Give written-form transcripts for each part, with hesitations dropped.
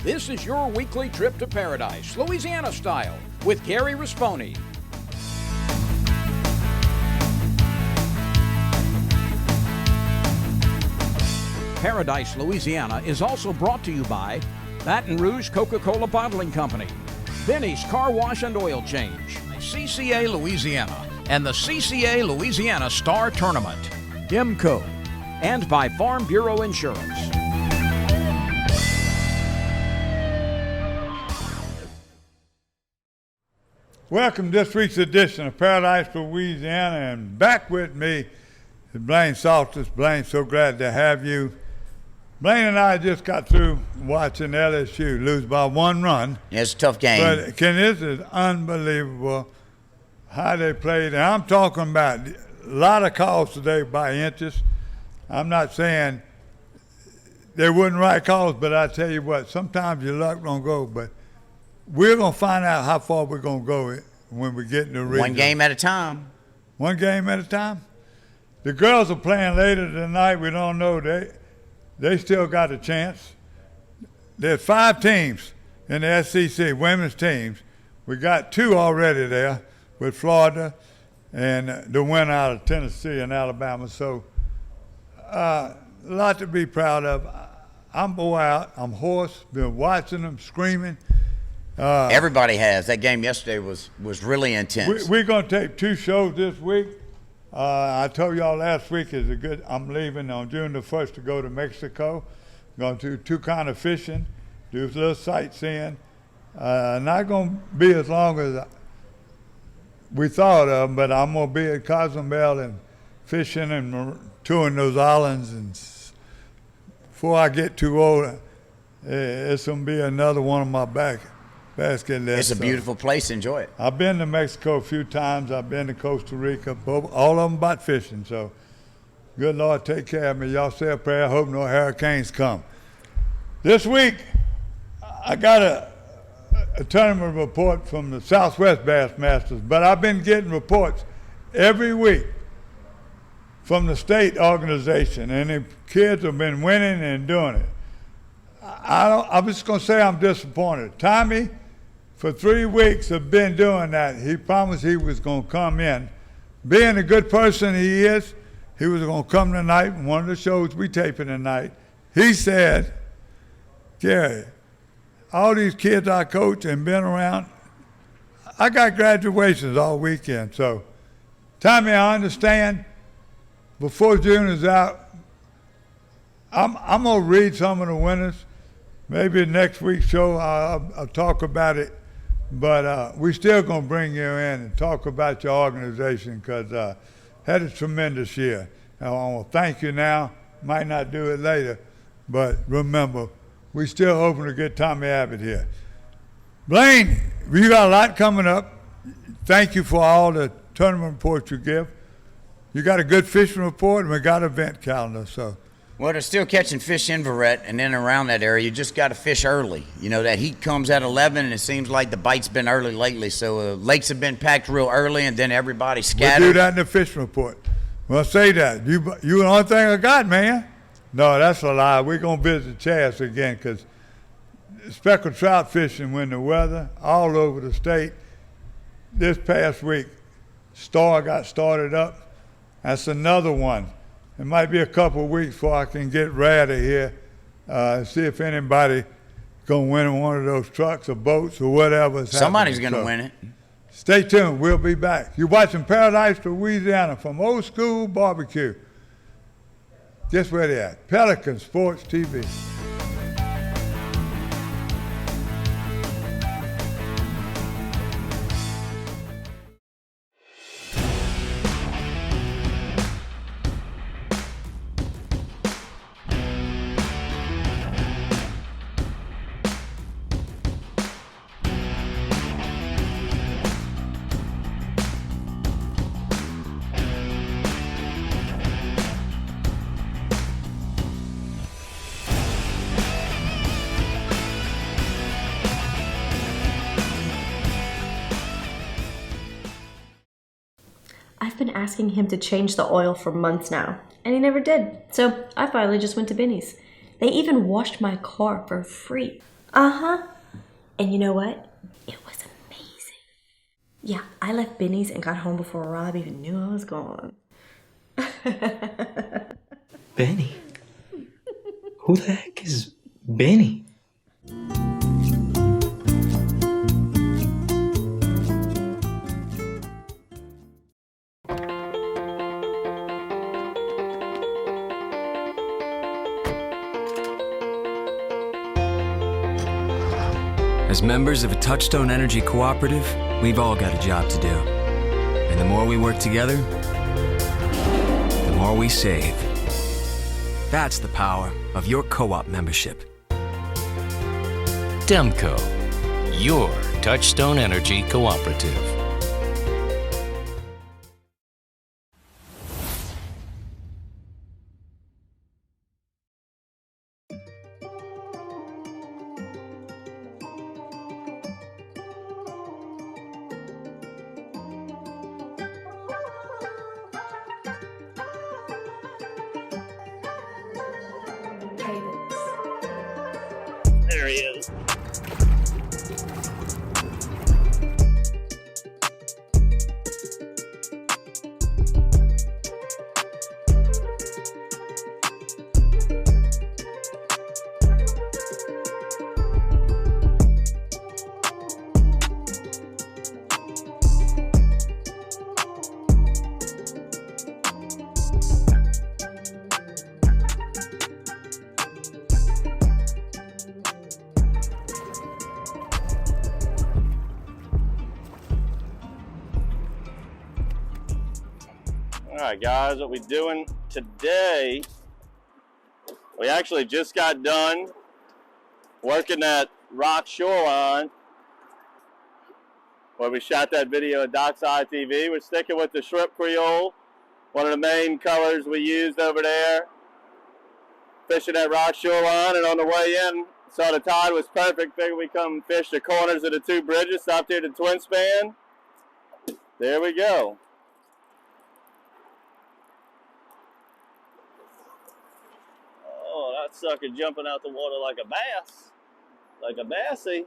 This is your weekly trip to paradise, Louisiana style, with Gary Risponi. Paradise, Louisiana is also brought to you by Baton Rouge Coca-Cola Bottling Company, Benny's Car Wash and Oil Change, CCA Louisiana, and the CCA Louisiana Star Tournament, IMCO, and by Farm Bureau Insurance. Welcome to this week's edition of Paradise, Louisiana, and back with me is Blaine Salters. Blaine, so glad to have you. Blaine and I just got through watching LSU lose by one run. Yeah, it's a tough game. But this is unbelievable how they played. And I'm talking about a lot of calls today by inches. I'm not saying they wouldn't right calls, but I tell you what, sometimes your luck don't go. But we're going to find out how far we're going to go when we get in the region. One game at a time. One game at a time? The girls are playing later tonight. We don't know. They still got a chance. There's 5 teams in the SEC, women's teams. We got 2 already there with Florida and the winner out of Tennessee and Alabama. So a lot to be proud of. I'm out. I'm hoarse. Been watching them, screaming. Everybody has. That game yesterday was really intense. We're going to take 2 shows this week. I told y'all last week I'm leaving on June the 1st to go to Mexico. Going to do 2 kind of fishing, do a little sightseeing. Not going to be as long as we thought of, but I'm going to be at Cozumel and fishing and touring those islands. And before I get too old, it's going to be another one of my basket lists. It's a beautiful place. Enjoy it. I've been to Mexico a few times. I've been to Costa Rica. All of them about fishing. So, good Lord, take care of me. Y'all say a prayer. I hope no hurricanes come. This week, I got a tournament report from the Southwest Bassmasters, but I've been getting reports every week from the state organization, and the kids have been winning and doing it. I'm just going to say I'm disappointed. Tommy, for 3 weeks, have been doing that. He promised he was going to come in. Being a good person he is, he was going to come tonight in one of the shows we taping tonight. He said, Gary, all these kids I coach and been around, I got graduations all weekend. So, Tommy, I understand. Before June is out, I'm going to read some of the winners. Maybe next week's show I'll talk about it. But we're still going to bring you in and talk about your organization because had a tremendous year. And I want to thank you now. Might not do it later. But remember, we're still hoping to get Tommy Abbott here. Blaine, you got a lot coming up. Thank you for all the tournament reports you give. You got a good fishing report, and we got an event calendar. So. Well, they're still catching fish in Verret and then around that area. You just got to fish early. You know, that heat comes at 11, and it seems like the bite's been early lately. So lakes have been packed real early, and then everybody scattered. We'll do that in the fishing report. Well, say that. You the only thing I got, man. No, that's a lie. We're going to visit Chas again because speckled trout fishing when the weather all over the state. This past week, Star got started up. That's another one. It might be a couple of weeks before I can get ready here, see if anybody going to win one of those trucks or boats or whatever. Somebody's going to win it. Stay tuned. We'll be back. You're watching Paradise, Louisiana from Old School Barbecue. Guess where they at? Pelican Sports TV. I've been asking him to change the oil for months now, and he never did. So I finally just went to Benny's. They even washed my car for free. Uh-huh. And you know what? It was amazing. Yeah, I left Benny's and got home before Rob even knew I was gone. Benny? Who the heck is Benny? As members of a Touchstone Energy cooperative, we've all got a job to do. And the more we work together, the more we save. That's the power of your co-op membership. Demco, your Touchstone Energy cooperative. There he is. All right, guys, what we doing today, we actually just got done working that rock shoreline where we shot that video at Dockside TV. We're sticking with the shrimp creole, one of the main colors we used over there. Fishing that rock shoreline, and on the way in, saw the tide was perfect. Figured we come fish the corners of the two bridges, stopped here at the twin span. There we go. Oh, that sucker jumping out the water like a bass, like a bassie.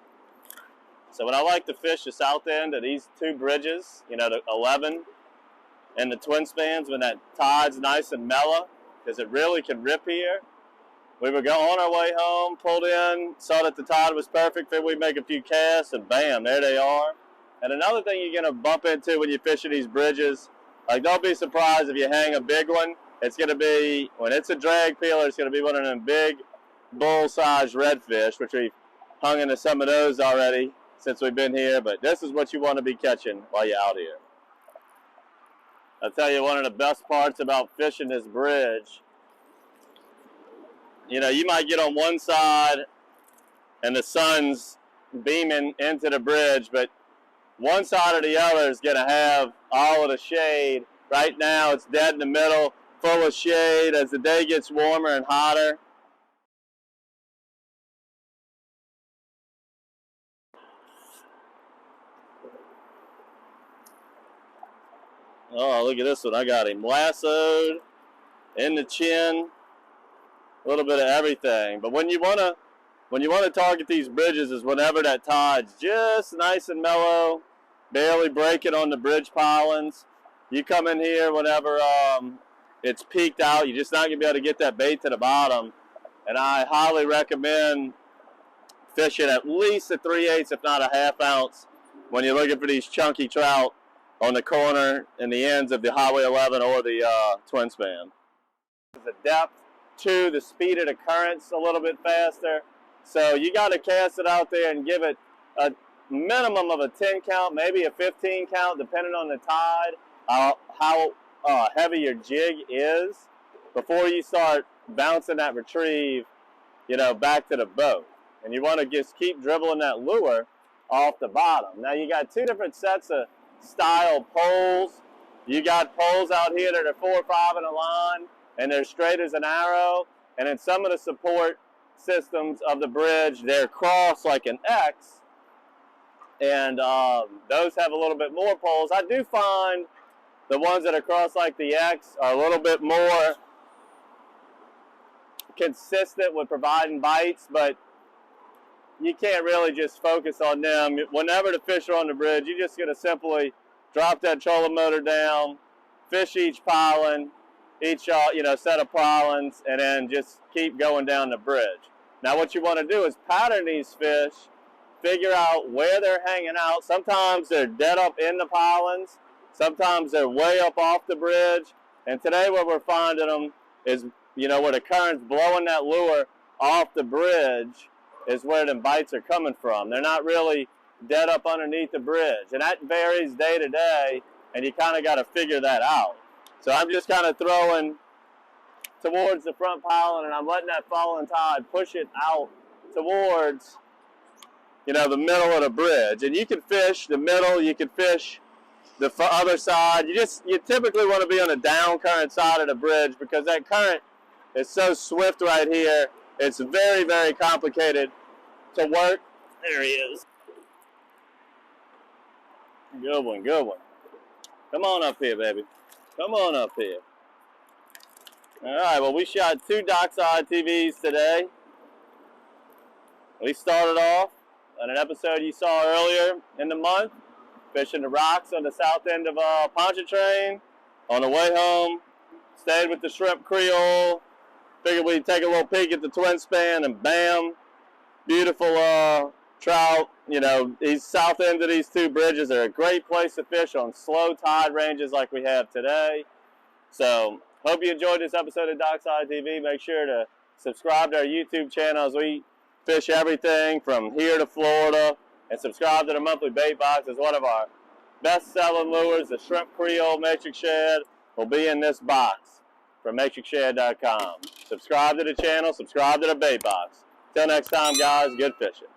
So when I like to fish the south end of these two bridges, you know, the 11 and the twin spans, when that tide's nice and mellow, because it really can rip here. We were going on our way home, pulled in, saw that the tide was perfect, figured we'd make a few casts, and bam, there they are. And another thing you're going to bump into when you're fishing these bridges, like, don't be surprised if you hang a big one. It's going to be, when it's a drag peeler, it's going to be one of them big bull-sized redfish, which we've hung into some of those already since we've been here. But this is what you want to be catching while you're out here. I'll tell you, one of the best parts about fishing this bridge, you know, you might get on one side and the sun's beaming into the bridge, but one side or the other is going to have all of the shade. Right now, it's dead in the middle, full of shade. As the day gets warmer and hotter, oh, look at this one. I got him lassoed in the chin, a little bit of everything. But when you want to target these bridges is whenever that tide's just nice and mellow, barely breaking on the bridge pilings. You come in here whenever it's peaked out, you're just not going to be able to get that bait to the bottom. And I highly recommend fishing at least a 3/8, if not a ½ ounce, when you're looking for these chunky trout on the corner and the ends of the Highway 11 or the twin span. The depth, to the speed of the current's a little bit faster. So you got to cast it out there and give it a minimum of a 10 count, maybe a 15 count, depending on the tide, how heavy your jig is, before you start bouncing that retrieve, you know, back to the boat. And you want to just keep dribbling that lure off the bottom. Now you got two different sets of style poles. You got poles out here that are 4 or 5 in a line, and they're straight as an arrow. And in some of the support systems of the bridge, they're crossed like an X. And those have a little bit more poles. I do find the ones that are crossed like the X are a little bit more consistent with providing bites, but you can't really just focus on them. Whenever the fish are on the bridge, you're just going to simply drop that trolling motor down, fish each piling, each set of pilings, and then just keep going down the bridge. Now what you want to do is pattern these fish, figure out where they're hanging out. Sometimes they're dead up in the pilings, sometimes they're way up off the bridge, and today where we're finding them is, where the current's blowing that lure off the bridge is where them bites are coming from. They're not really dead up underneath the bridge, and that varies day to day, and you kind of got to figure that out. So I'm just kind of throwing towards the front piling, and I'm letting that falling tide push it out towards, the middle of the bridge. And you can fish the middle, you can fish the other side. You typically want to be on the down current side of the bridge because that current is so swift right here. It's very, very complicated to work. There he is. Good one, good one. Come on up here, baby. Come on up here. All right, well, we shot 2 dockside TVs today. We started off on an episode you saw earlier in the month, fishing the rocks on the south end of Pontchartrain. On the way home, stayed with the Shrimp Creole. Figured we'd take a little peek at the twin span, and bam, beautiful trout. These south ends of these 2 bridges are a great place to fish on slow tide ranges like we have today. So, hope you enjoyed this episode of Dockside TV. Make sure to subscribe to our YouTube channel as we fish everything from here to Florida, and subscribe to the monthly bait box as one of our best-selling lures. The Shrimp Creole Matrix Shad will be in this box from matrixshad.com. Subscribe to the channel, subscribe to the bait box. Till next time, guys, good fishing.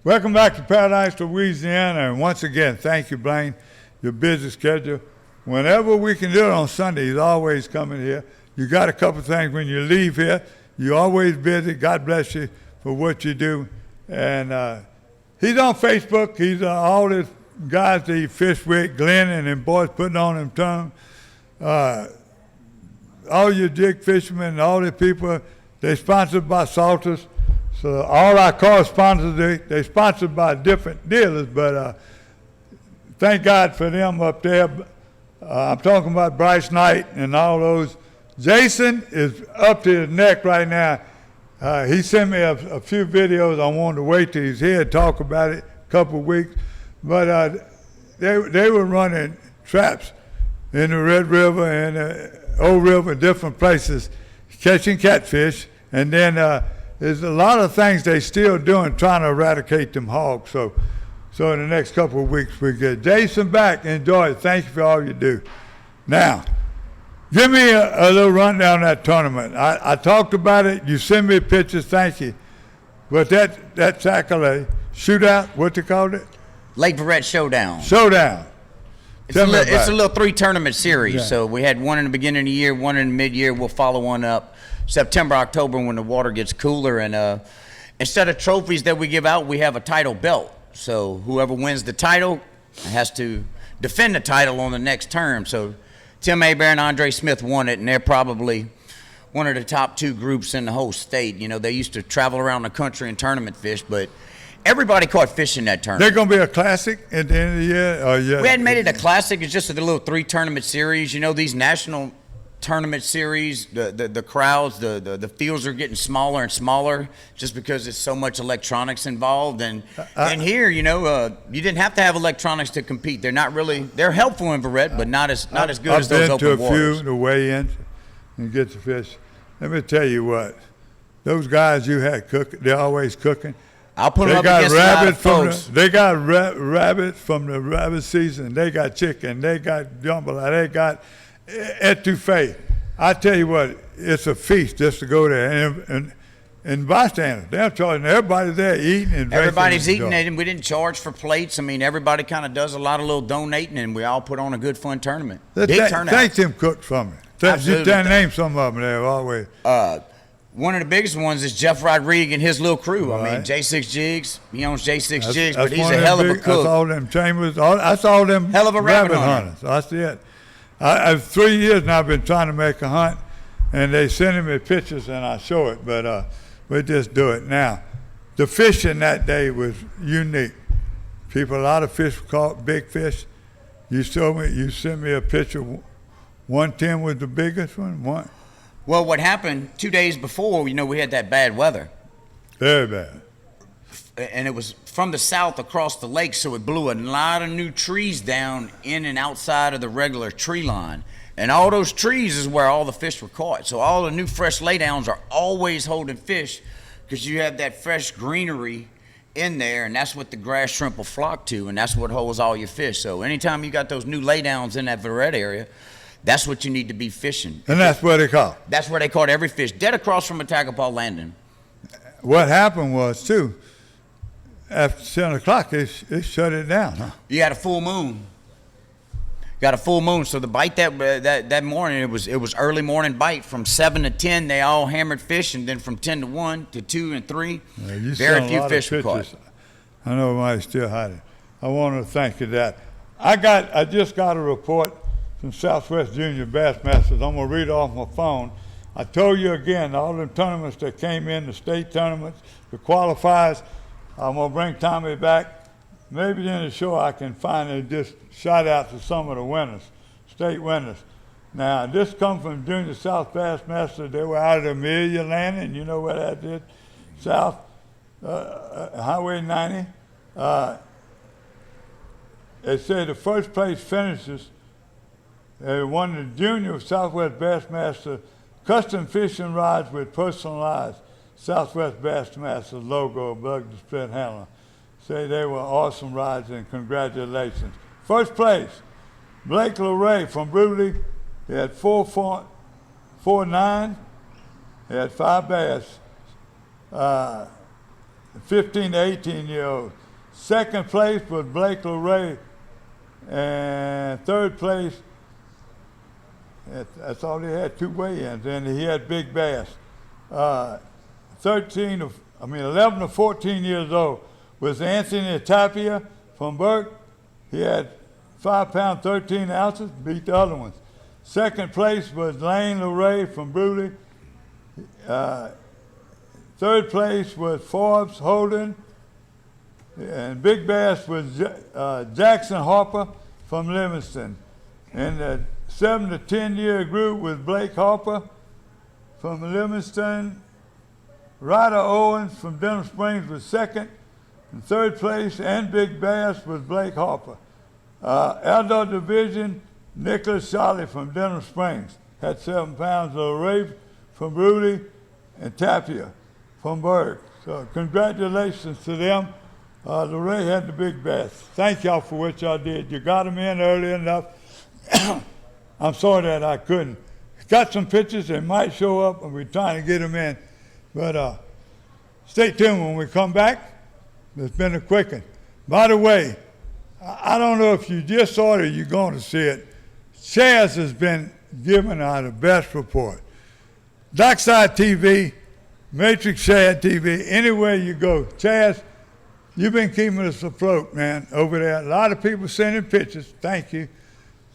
Welcome back to Paradise, Louisiana, and once again, thank you, Blaine. Your busy schedule. Whenever we can do it on Sunday, he's always coming here. You got a couple things when you leave here. You're always busy. God bless you for what you do. And he's on Facebook. He's all the guys that he fished with, Glenn and them boys putting on them tongue. All your jig fishermen and all the people, they're sponsored by Salters. So all our correspondents, they're sponsored by different dealers, but thank God for them up there. I'm talking about Bryce Knight and all those. Jason is up to his neck right now. He sent me a few videos. I wanted to wait till he's here and talk about it a couple of weeks. But they were running traps in the Red River and Old River, different places, catching catfish. And then there's a lot of things they still doing trying to eradicate them hogs. So in the next couple of weeks we get Jason back. Enjoy it. Thank you for all you do. Now, give me a little rundown of that tournament. I talked about it. You send me pictures. Thank you. But that's accolade. Shootout, what they called it? Lake Verret Showdown. Showdown. It's a little 3-tournament series. Yeah. So we had one in the beginning of the year, one in the mid-year. We'll follow one up September, October when the water gets cooler. And instead of trophies that we give out, we have a title belt. So whoever wins the title has to defend the title on the next term. So Tim Aber and Andre Smith won it, and they're probably one of the top 2 groups in the whole state. You know, they used to travel around the country and tournament fish, but everybody caught fish in that tournament. They're going to be a classic at the end of the year? Yeah. We hadn't made it a classic. It's just a little 3-tournament series. You know, these national tournament series, the crowds, the fields are getting smaller and smaller just because there's so much electronics involved. And here, you know, you didn't have to have electronics to compete. They're helpful infrared, but not as good as those open I've been to a waters. few to weigh in and get the fish. Let me tell you what, those guys you had cooking, they're always cooking. I'll put them up against a lot of folks. They got rabbit from the rabbit season. They got chicken. They got jambalaya. They got etouffee. I tell you what, it's a feast just to go there. And bystanders, they're charging everybody there eating and drinking. Everybody's eating, and we didn't charge for plates. I mean, everybody kind of does a lot of little donating, and we all put on a good, fun tournament. Big turnout. Thank them cooks for me. Just name some of them there always. One of the biggest ones is Jeff Rodriguez and his little crew. I mean, J6 Jigs. He owns J6 Jigs, but he's a hell of a cook. That's all them chambers. That's all them hell of a rabbit hunters. That's it. I've 3 years now. I've been trying to make a hunt, and they sending me pictures, and I show it. But we just do it now. The fishing that day was unique. A lot of fish caught big fish. You sent me a picture. 110 was the biggest one. Well, what happened 2 days before, you know, we had that bad weather. Very bad. And it was from the south across the lake, so it blew a lot of new trees down in and outside of the regular tree line. And all those trees is where all the fish were caught. So all the new fresh laydowns are always holding fish because you have that fresh greenery in there, and that's what the grass shrimp will flock to, and that's what holds all your fish. So anytime you got those new laydowns in that Verret area, that's what you need to be fishing. And that's where they caught. That's where they caught every fish, dead across from Attakapaw Landing. What happened was, too, after 7 o'clock, it shut it down. Huh? You had a full moon. So the bite that morning, it was early morning bite. From 7 to 10, they all hammered fish, and then from 10 to 1 to 2 and 3, very few fish were caught. I know somebody's still hiding. I want to thank you for that. I just got a report from Southwest Junior Bassmasters. I'm going to read off my phone. I told you again, all the tournaments that came in, the state tournaments, the qualifiers, I'm going to bring Tommy back. Maybe in the show I can finally just shout out to some of the winners, state winners. Now, this comes from Junior South Bassmasters. They were out of Amelia Landing. You know where that is? South Highway 90. They say the first place finishes. They won the Junior Southwest Bassmaster custom fishing rods with personalized Southwest Bassmaster logo above the split handle. Say they were awesome rides, and congratulations. First place, Blake LeRae from Brutally. He had 4.49. He had 5 bass, 15 to 18-year-olds. Second place was Blake LeRae, and third place, that's all he had, 2 weigh-ins, and he had big bass. 11 to 14 years old was Anthony Tapia from Burke. He had 5 pounds, 13 ounces, beat the other ones. Second place was Lane LeRae from Brutally. Third place was Forbes Holden. And big bass was Jackson Harper from Livingston. And the 7 to 10 year group was Blake Harper from Livingston. Ryder Owens from Denham Springs was second. And third place and big bass was Blake Harper. Outdoor division, Nicholas Charlie from Denham Springs had 7 pounds. LeRae from Brutally and Tapia from Burke. So congratulations to them. LeRae had the big bass. Thank y'all for what y'all did. You got them in early enough. I'm sorry that I couldn't. Got some pictures that might show up, and we're trying to get them in. But stay tuned when we come back. It's been a quick one. By the way, I don't know if you just saw it or you're going to see it. Chaz has been giving out the best report. Dockside TV, Matrix Shad TV, anywhere you go. Chaz, you've been keeping us afloat, man, over there. A lot of people sending pictures. Thank you.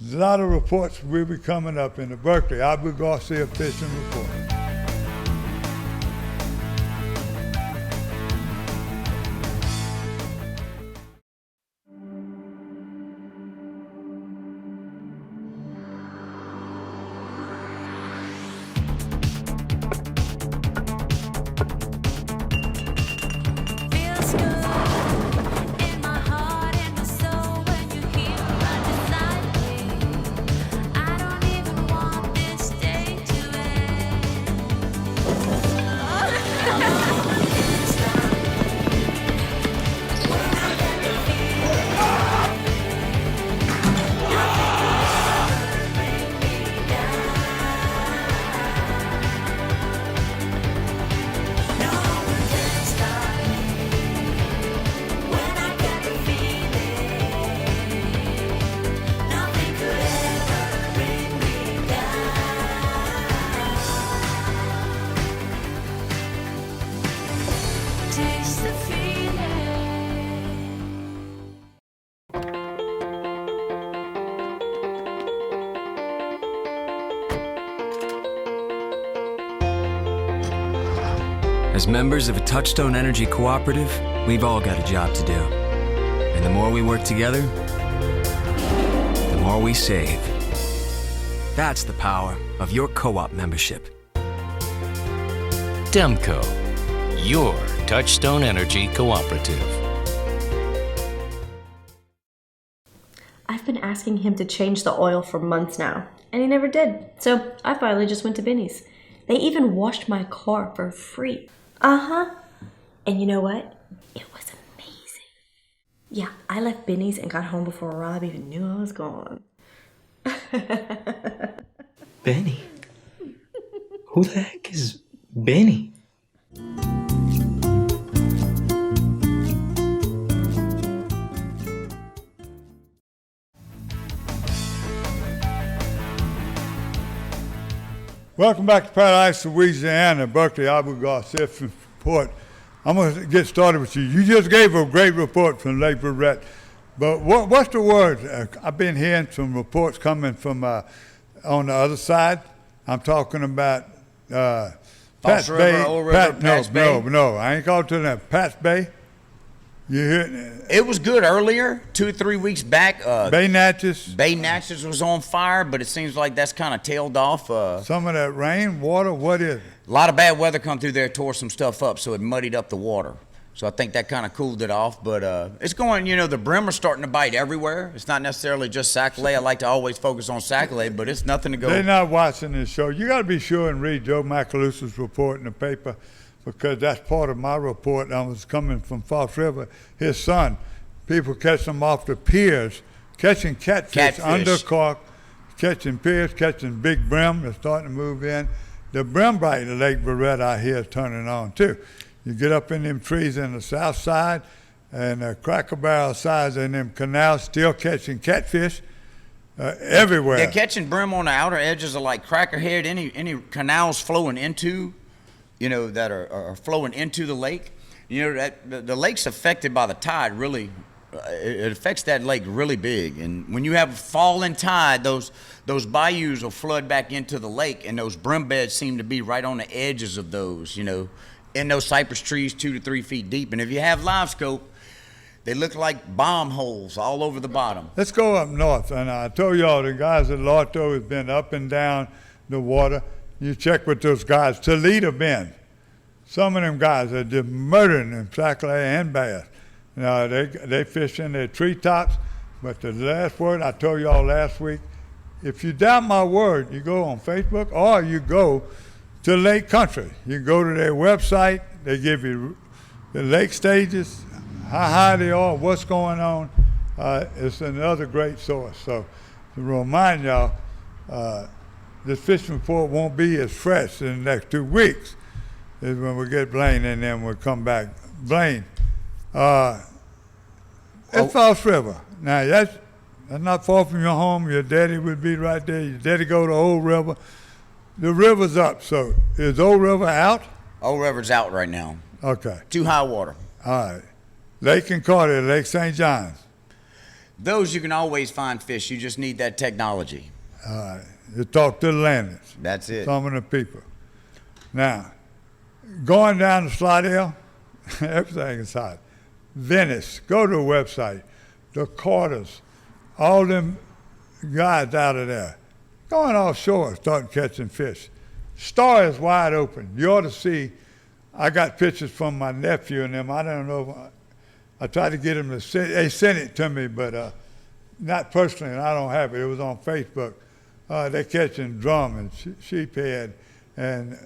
There's a lot of reports will be coming up in the Berkeley Abu Garcia Fishing Report. As members of a Touchstone Energy cooperative, we've all got a job to do. And the more we work together, the more we save. That's the power of your co-op membership. Demco, your Touchstone Energy Cooperative. I've been asking him to change the oil for months now, and he never did. So I finally just went to Benny's. They even washed my car for free. Uh-huh. And you know what? It was amazing. Yeah, I left Benny's and got home before Rob even knew I was gone. Benny? Who the heck is Benny? Welcome back to Paradise, Louisiana, Berkeley Abu Garcia report. I'm going to get started with you. You just gave a great report from Lake Barrett, but what's the word? I've been hearing some reports coming from on the other side. I'm talking about Pat's Bay. Old River, Pat's Bay? No, I ain't called to that. Pat's Bay. You hear? It was good earlier, 2 or 3 weeks back. Bay Natchez. Bay Natchez was on fire, but it seems like that's kind of tailed off. Some of that rain, water, what is it? A lot of bad weather come through there, tore some stuff up, so it muddied up the water. So I think that kind of cooled it off. But it's going, the brim are starting to bite everywhere. It's not necessarily just Sac-A-Lait. I like to always focus on Sac-A-Lait, but it's nothing to go. They're not watching this show. You got to be sure and read Joe Macalusa's report in the paper, because that's part of my report. I was coming from Falls River. His son, people catch them off the piers, catching catfish under cork, catching piers, catching big brim. They're starting to move in. The brim bite of Lake Barrett out here is turning on too. You get up in them trees in the south side and the Cracker Barrel sides in them canals, still catching catfish everywhere. They're catching brim on the outer edges of like Crackerhead, any canals flowing into, that are flowing into the lake. That the lake's affected by the tide really. It affects that lake really big. And when you have a falling tide, those bayous will flood back into the lake, and those brim beds seem to be right on the edges of those, in those cypress trees 2 to 3 feet deep. And if you have live scope, they look like bomb holes all over the bottom. Let's go up north. And I told y'all the guys at Lorto has been up and down the water. You check with those guys. Toledo Bend. Some of them guys are just murdering them, Sac-A-Lait and bass. They fishing their treetops. But the last word I told y'all last week, if you doubt my word, you go on Facebook or you go to Lake Country. You go to their website. They give you the lake stages, how high they are, what's going on. It's another great source. So to remind y'all, this fishing report won't be as fresh in the next 2 weeks. Is when we get Blaine, and then we'll come back. Blaine, it's Falls River. Now, that's not far from your home. Your daddy would be right there. Your daddy go to Old River. The river's up, so is Old River out? Old River's out right now. Okay. Too high water. All right. Lake Concordia, Lake St. John's. Those you can always find fish. You just need that technology. All right. You talk to the landlords. That's it. Some of the people. Now, going down to Slidell, everything is hot. Venice, go to the website. The Carters, all them guys out of there. Going offshore, starting catching fish. Star is wide open. You ought to see. I got pictures from my nephew and them. I don't know. I tried to get them to send. They sent it to me, but not personally, and I don't have it. It was on Facebook. They're catching drum and sheephead and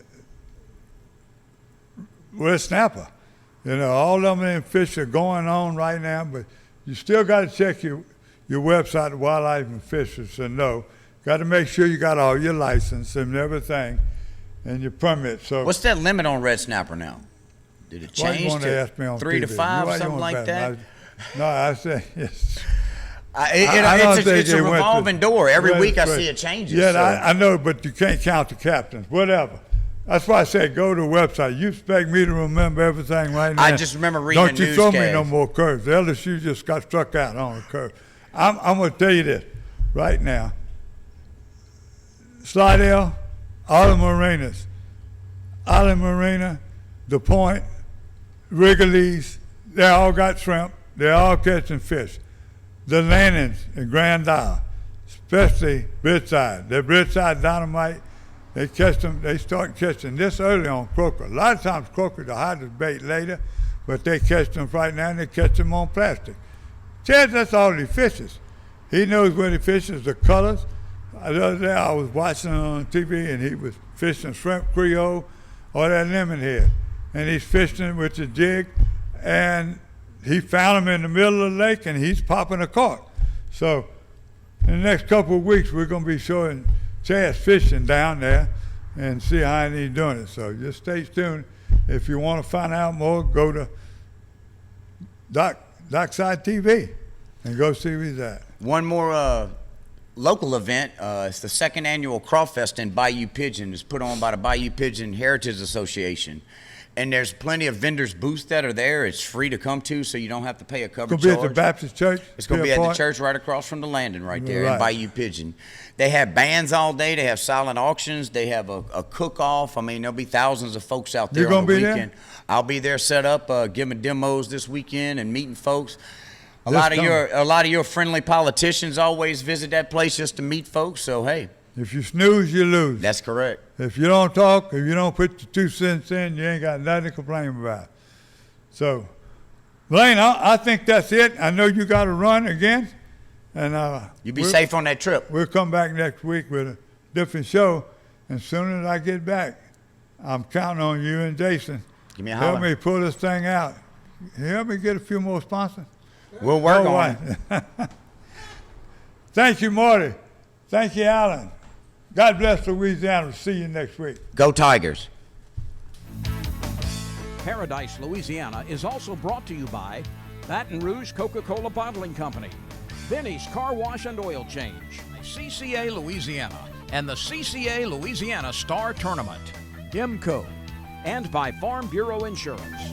red snapper. All of them fish are going on right now, but you still got to check your website, Wildlife and Fisheries, to know. Got to make sure you got all your license and everything and your permit. So what's that limit on red snapper now? Did it change to 3 to 5, something like that? No, I say yes. It's a revolving door. Every week I see it changes. Yeah, so. I know, but you can't count the captains, whatever. That's why I said go to the website. You expect me to remember everything right now? I just remember reading Don't you throw me no more curves. The LSU just got struck out on a curve. I'm going to tell you this right now. Slidell, Island Marina, the Point, Wrigley's, they all got shrimp. They all catching fish. The landings in Grand Isle, especially Brookside. The Brookside dynamite, they catch them. They start catching this early on croaker. A lot of times croaker the hottest bait later, but they catch them right now and they catch them on plastic. Chad, that's all he fishes. He knows when he fishes the colors. The other day I was watching on TV and he was fishing shrimp Creole or that lemon head. And he's fishing with the jig and he found them in the middle of the lake and he's popping a cork. So in the next couple of weeks we're going to be showing Chad's fishing down there and see how he's doing it. So just stay tuned. If you want to find out more, go to Dockside TV and go see where he's at. One more local event. It's the second annual Crawfest in Bayou Pigeon. It's put on by the Bayou Pigeon Heritage Association. And there's plenty of vendors' booths that are there. It's free to come to, so you don't have to pay a cover charge. It's going to be at the Baptist Church? It's going to be at the church right across from the landing right there in Bayou Pigeon. They have bands all day. They have silent auctions. They have a cook-off. I mean, there'll be thousands of folks out there on the weekend. I'll be there set up, giving demos this weekend and meeting folks. A lot of your friendly politicians always visit that place just to meet folks, so hey. If you snooze, you lose. That's correct. If you don't talk, if you don't put your 2 cents in, you ain't got nothing to complain about. So, Blaine, I think that's it. I know you got to run again. And you be safe on that trip. We'll come back next week with a different show. And as soon as I get back, I'm counting on you and Jason. Give me a holler. Help me pull this thing out. Help me get a few more sponsors. We'll work on it. Thank you, Marty. Thank you, Alan. God bless Louisiana. See you next week. Go Tigers. Paradise, Louisiana is also brought to you by Baton Rouge Coca-Cola Bottling Company, Benny's Car Wash and Oil Change, CCA Louisiana, and the CCA Louisiana Star Tournament, IMCO, and by Farm Bureau Insurance.